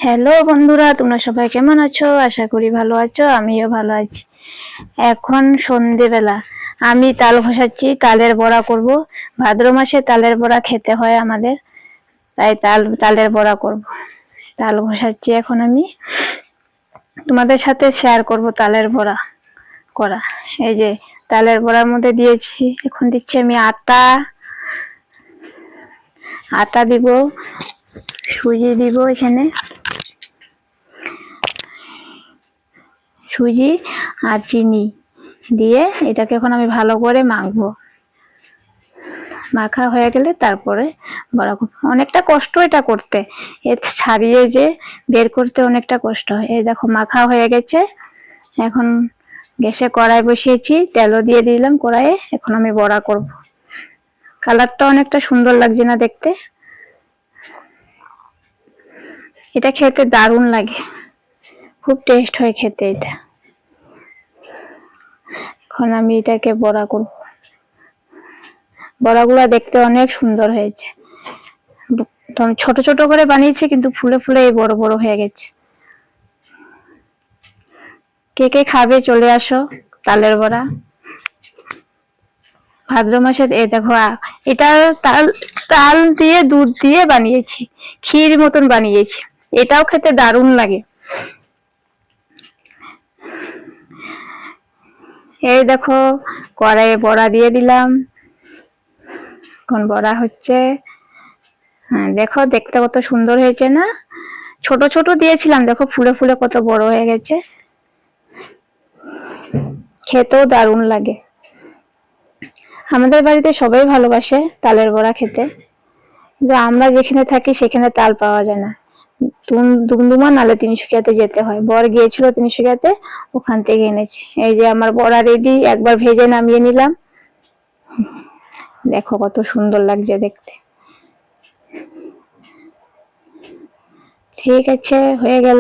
Hello বন্ধুরা, তোমরা সবাই কেমন আছো? আশা করি ভালো আছো। আমিও ভালো আছি। এখন সন্ধেবেলা আমি তাল ঘষাচ্ছি, তালের বড়া করব। ভাদ্র মাসে তালের বড়া খেতে হয় আমাদের, তাই তালের বড়া করব। তাল ঘষাচ্ছি এখন আমি, তোমাদের সাথে শেয়ার করব তালের বড়া করা। এই যে তালের বড়ার মধ্যে দিয়েছি, এখন দিচ্ছি আমি আটা। আটা দিব, সুজি দিব, এখানে সুজি আর চিনি দিয়ে এটাকে এখন আমি ভালো করে মাখবো। মাখা হয়ে গেলে তারপরে বড়া করবো। অনেকটা কষ্ট এটা করতে, এর ছাড়িয়ে যে বের করতে অনেকটা কষ্ট হয়। এই দেখো মাখা হয়ে গেছে। এখন গ্যাসে কড়াই বসিয়েছি, তেলও দিয়ে দিলাম কড়াইয়ে। এখন আমি বড়া করব। কালারটা অনেকটা সুন্দর লাগছে না দেখতে? এটা খেতে দারুণ লাগে, খুব টেস্ট হয় খেতে এটা। এখন আমি এটাকে বড়া করব। বড়াগুলা দেখতে অনেক সুন্দর হয়েছে, ছোট ছোট করে বানিয়েছে কিন্তু ফুলে ফুলে এই বড় বড় হয়ে গেছে। কে কে খাবে চলে আসো তালের বড়া ভাদ্র মাসে। এই দেখো, এটা তাল তাল দিয়ে দুধ দিয়ে বানিয়েছি, ক্ষীর মতন বানিয়েছি। এটাও খেতে দারুণ লাগে। এই দেখো কড়াইয়ে বড়া দিয়ে দিলাম, এখন বড়া হচ্ছে। হ্যাঁ দেখো, দেখতে কত সুন্দর হয়েছে না? ছোট ছোট দিয়েছিলাম, দেখো ফুলে ফুলে কত বড় হয়ে গেছে। খেতেও দারুণ লাগে। আমাদের বাড়িতে সবাই ভালোবাসে তালের বড়া খেতে, কিন্তু আমরা যেখানে থাকি সেখানে তাল পাওয়া যায় না। দুমদুমা নালে তিনসুকিয়াতে যেতে হয়। বর গিয়েছিল তিনসুকিয়াতে, ওখান থেকে এনেছি। এই যে আমার বড়া রেডি, একবার ভেজে নামিয়ে নিলাম। দেখো কত সুন্দর লাগছে দেখতে। ঠিক আছে, হয়ে গেল।